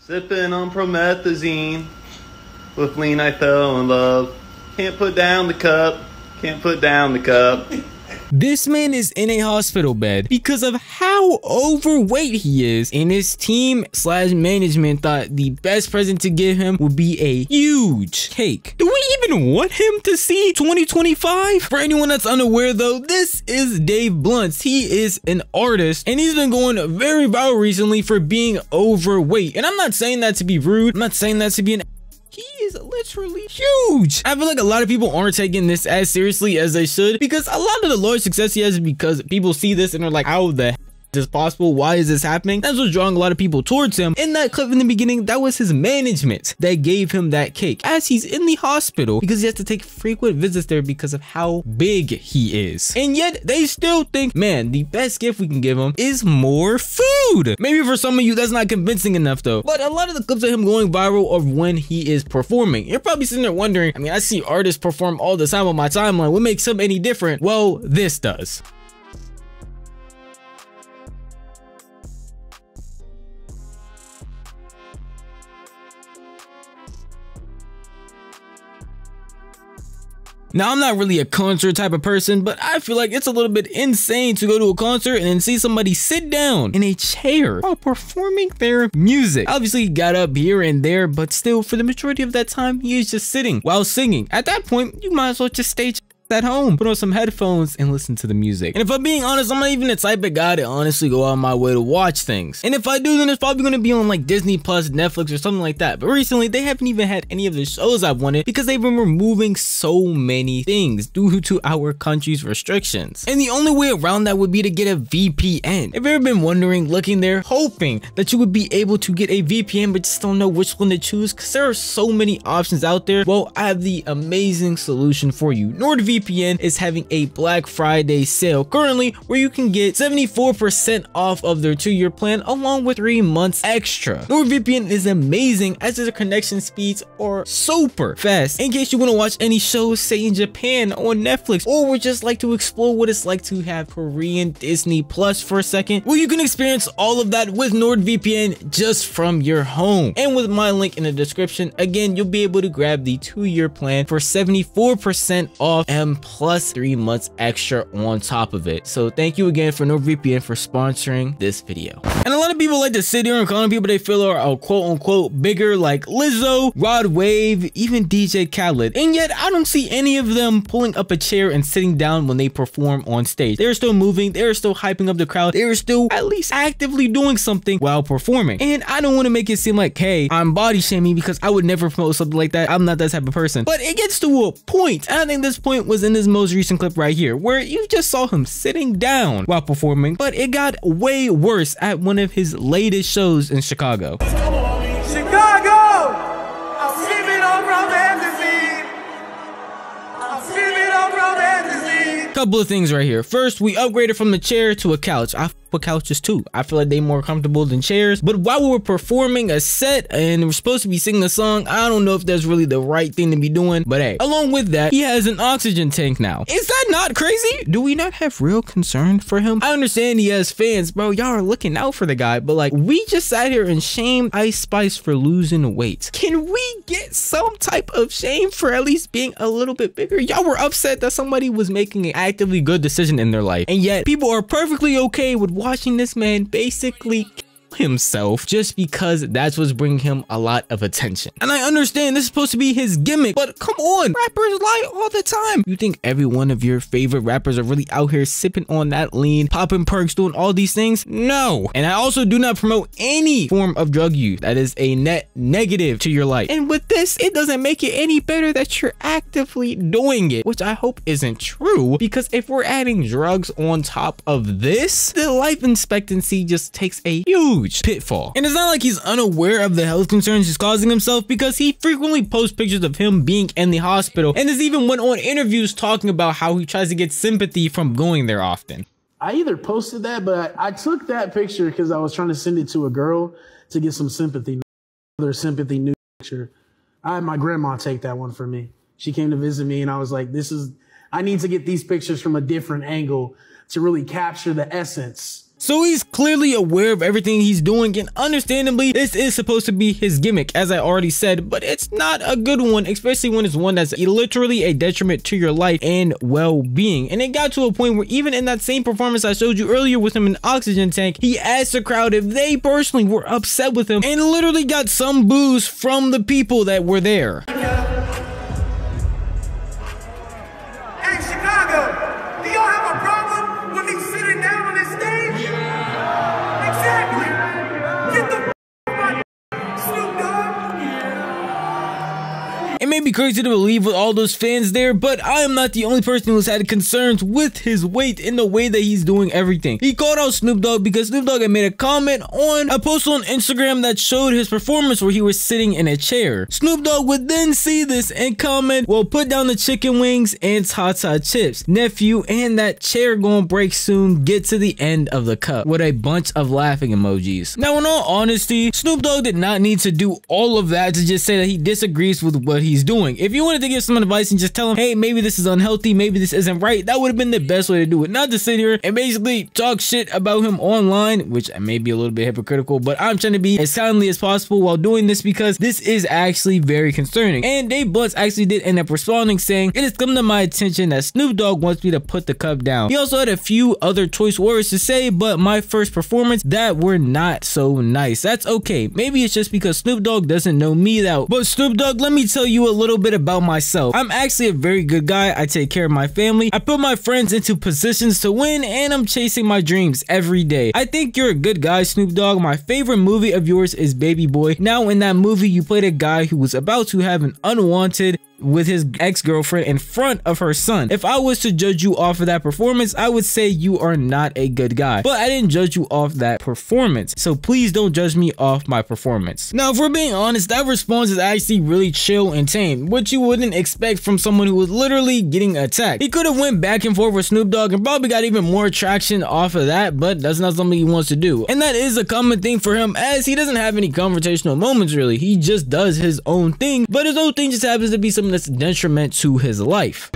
Sipping on promethazine. With lean I fell in love. Can't put down the cup. Can't put down the cup. This man is in a hospital bed because of how overweight he is, and his team / management thought the best present to give him would be a huge cake. Do we even want him to see 2025? For anyone that's unaware though, this is Dave Bluntz. He is an artist and he's been going very viral recently for being overweight. And I'm not saying that to be rude. I'm not saying that to be an he is literally huge. I feel like a lot of people aren't taking this as seriously as they should, because a lot of the large success he has is because people see this and are like, how the heck is this possible? Why is this happening? That's what's drawing a lot of people towards him. In that clip in the beginning, that was his management that gave him that cake as he's in the hospital because he has to take frequent visits there because of how big he is. And yet they still think, man, the best gift we can give him is more food. Maybe for some of you that's not convincing enough though, but a lot of the clips of him going viral are when he is performing. You're probably sitting there wondering, I mean, I see artists perform all the time on my timeline. What makes him any different? Well, this does. Now, I'm not really a concert type of person, but I feel like it's a little bit insane to go to a concert and then see somebody sit down in a chair while performing their music. Obviously, he got up here and there, but still, for the majority of that time, he is just sitting while singing. At that point, you might as well just stay at home, put on some headphones and listen to the music. And if I'm being honest, I'm not even the type of guy to honestly go out of my way to watch things. And if I do, then it's probably going to be on like Disney Plus, Netflix, or something like that. But recently, they haven't even had any of the shows I've wanted because they've been removing so many things due to our country's restrictions. And the only way around that would be to get a VPN. If you've ever been wondering, looking there, hoping that you would be able to get a VPN, but just don't know which one to choose because there are so many options out there, well, I have the amazing solution for you. NordVPN is having a Black Friday sale currently where you can get 74% off of their 2-year plan along with 3 months extra. NordVPN is amazing as their connection speeds are super fast in case you want to watch any shows, say in Japan on Netflix, or would just like to explore what it's like to have Korean Disney Plus for a second. Well, you can experience all of that with NordVPN just from your home. And with my link in the description, again, you'll be able to grab the 2-year plan for 74% off and plus 3 months extra on top of it. So thank you again for NordVPN for sponsoring this video. And a lot of people like to sit here and call on people they feel are quote unquote bigger, like Lizzo, Rod Wave, even DJ Khaled. And yet I don't see any of them pulling up a chair and sitting down when they perform on stage. They're still moving, they're still hyping up the crowd, they're still at least actively doing something while performing. And I don't want to make it seem like, hey, I'm body shaming because I would never promote something like that. I'm not that type of person. But it gets to a point, and I think this point was in this most recent clip right here, where you just saw him sitting down while performing, but it got way worse at one of his latest shows in Chicago. Chicago! I'm sleeping on promethazine. I'm sleeping on promethazine. Couple of things right here. First, we upgraded from the chair to a couch. I with couches too. I feel like they more comfortable than chairs. But while we were performing a set and we're supposed to be singing a song, I don't know if that's really the right thing to be doing. But hey, along with that, he has an oxygen tank now. Is that not crazy? Do we not have real concern for him? I understand he has fans, bro. Y'all are looking out for the guy, but like, we just sat here and shamed Ice Spice for losing weight. Can we get some type of shame for at least being a little bit bigger? Y'all were upset that somebody was making an actively good decision in their life, and yet people are perfectly okay with watching this man basically himself just because that's what's bringing him a lot of attention. And I understand this is supposed to be his gimmick, but come on, rappers lie all the time. You think every one of your favorite rappers are really out here sipping on that lean, popping perks, doing all these things? No. And I also do not promote any form of drug use. That is a net negative to your life. And with this, it doesn't make it any better that you're actively doing it, which I hope isn't true, because if we're adding drugs on top of this, the life expectancy just takes a huge pitfall. And it's not like he's unaware of the health concerns he's causing himself, because he frequently posts pictures of him being in the hospital and has even went on interviews talking about how he tries to get sympathy from going there often. I either posted that, but I took that picture because I was trying to send it to a girl to get some sympathy. Another sympathy new picture. I had my grandma take that one for me. She came to visit me and I was like, I need to get these pictures from a different angle to really capture the essence So he's clearly aware of everything he's doing, and understandably, this is supposed to be his gimmick, as I already said, but it's not a good one, especially when it's one that's literally a detriment to your life and well-being. And it got to a point where even in that same performance I showed you earlier with him in the oxygen tank, he asked the crowd if they personally were upset with him and literally got some boos from the people that were there. Hey, Chicago, do y'all have a problem with me sitting down on this stage? Exactly. Get the f*** out, Snoop Dogg. It may be crazy to believe with all those fans there, but I am not the only person who's had concerns with his weight in the way that he's doing everything. He called out Snoop Dogg because Snoop Dogg had made a comment on a post on Instagram that showed his performance where he was sitting in a chair. Snoop Dogg would then see this and comment, well, put down the chicken wings and Tata chips. Nephew, and that chair gonna break soon, get to the end of the cup, with a bunch of laughing emojis. Now, in all honesty, Snoop Dogg did not need to do all of that to just say that he disagrees with what he's doing. If you wanted to give someone advice and just tell him, hey, maybe this is unhealthy, maybe this isn't right, that would have been the best way to do it. Not to sit here and basically talk shit about him online, which may be a little bit hypocritical, but I'm trying to be as kindly as possible while doing this because this is actually very concerning. And Dave Blunts actually did end up responding saying, it has come to my attention that Snoop Dogg wants me to put the cup down. He also had a few other choice words to say, but my first performance, that were not so nice. That's okay. Maybe it's just because Snoop Dogg doesn't know me that. But Snoop Dogg, let me tell you a little bit about myself. I'm actually a very good guy. I take care of my family. I put my friends into positions to win, and I'm chasing my dreams every day. I think you're a good guy, Snoop Dogg. My favorite movie of yours is Baby Boy. Now, in that movie, you played a guy who was about to have an unwanted with his ex-girlfriend in front of her son. If I was to judge you off of that performance, I would say you are not a good guy. But I didn't judge you off that performance, so please don't judge me off my performance. Now, if we're being honest, that response is actually really chill and tame, which you wouldn't expect from someone who was literally getting attacked. He could have went back and forth with Snoop Dogg and probably got even more traction off of that, but that's not something he wants to do. And that is a common thing for him, as he doesn't have any confrontational moments really. He just does his own thing, but his own thing just happens to be something that's detriment to his life.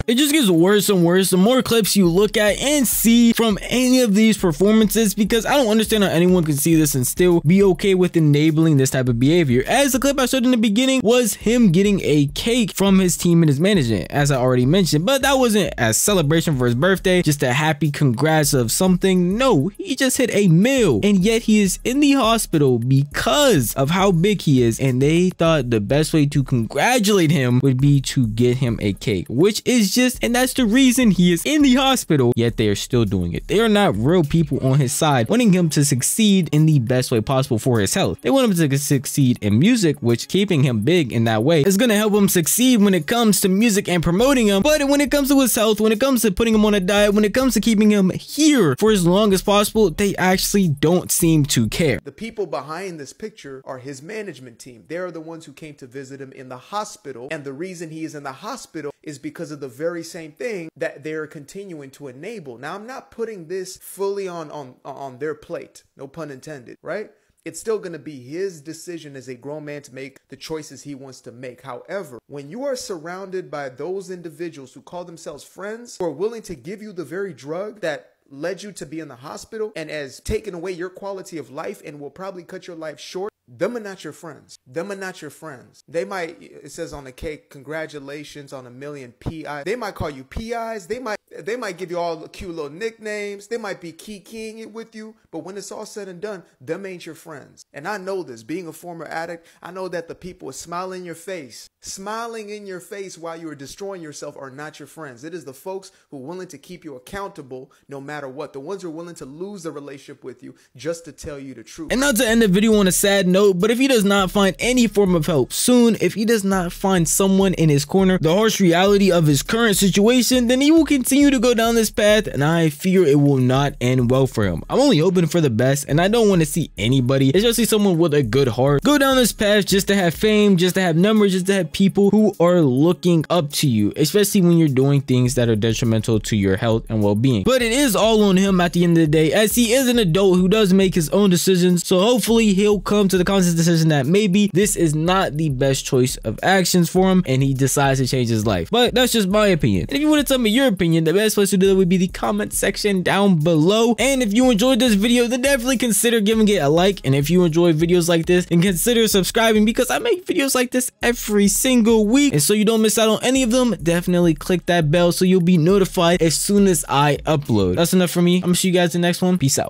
It just gets worse and worse the more clips you look at and see from any of these performances, because I don't understand how anyone can see this and still be okay with enabling this type of behavior. As the clip I showed in the beginning was him getting a cake from his team and his management, as I already mentioned, but that wasn't a celebration for his birthday, just a happy congrats of something. No, he just hit a meal, and yet he is in the hospital because of how big he is, and they thought the best way to congratulate him would be to get him a cake, which is and that's the reason he is in the hospital, yet they are still doing it. They are not real people on his side, wanting him to succeed in the best way possible for his health. They want him to succeed in music, which keeping him big in that way is going to help him succeed when it comes to music and promoting him. But when it comes to his health, when it comes to putting him on a diet, when it comes to keeping him here for as long as possible, they actually don't seem to care. The people behind this picture are his management team. They're the ones who came to visit him in the hospital, and the reason he is in the hospital is because of the very same thing that they're continuing to enable. Now, I'm not putting this fully on their plate, no pun intended, right? It's still going to be his decision as a grown man to make the choices he wants to make. However, when you are surrounded by those individuals who call themselves friends, who are willing to give you the very drug that led you to be in the hospital and has taken away your quality of life and will probably cut your life short, them are not your friends. Them are not your friends. They might, it says on the cake, congratulations on 1 million PI. They might call you PIs. They might give you all the cute little nicknames. They might be keying it with you. But when it's all said and done, them ain't your friends. And I know this, being a former addict, I know that the people smiling in your face while you are destroying yourself are not your friends. It is the folks who are willing to keep you accountable no matter what. The ones who are willing to lose the relationship with you just to tell you the truth. And not to end the video on a sad note, but if he does not find any form of help soon, if he does not find someone in his corner, the harsh reality of his current situation, then he will continue continue to go down this path, and I fear it will not end well for him. I'm only hoping for the best, and I don't want to see anybody, especially someone with a good heart, go down this path just to have fame, just to have numbers, just to have people who are looking up to you, especially when you're doing things that are detrimental to your health and well-being. But it is all on him at the end of the day, as he is an adult who does make his own decisions. So hopefully he'll come to the conscious decision that maybe this is not the best choice of actions for him, and he decides to change his life. But that's just my opinion. And if you want to tell me your opinion, the best place to do that would be the comment section down below. And if you enjoyed this video, then definitely consider giving it a like. And if you enjoy videos like this, then consider subscribing, because I make videos like this every single week. And so you don't miss out on any of them, definitely click that bell so you'll be notified as soon as I upload. That's enough for me. I'm gonna see you guys in the next one. Peace out.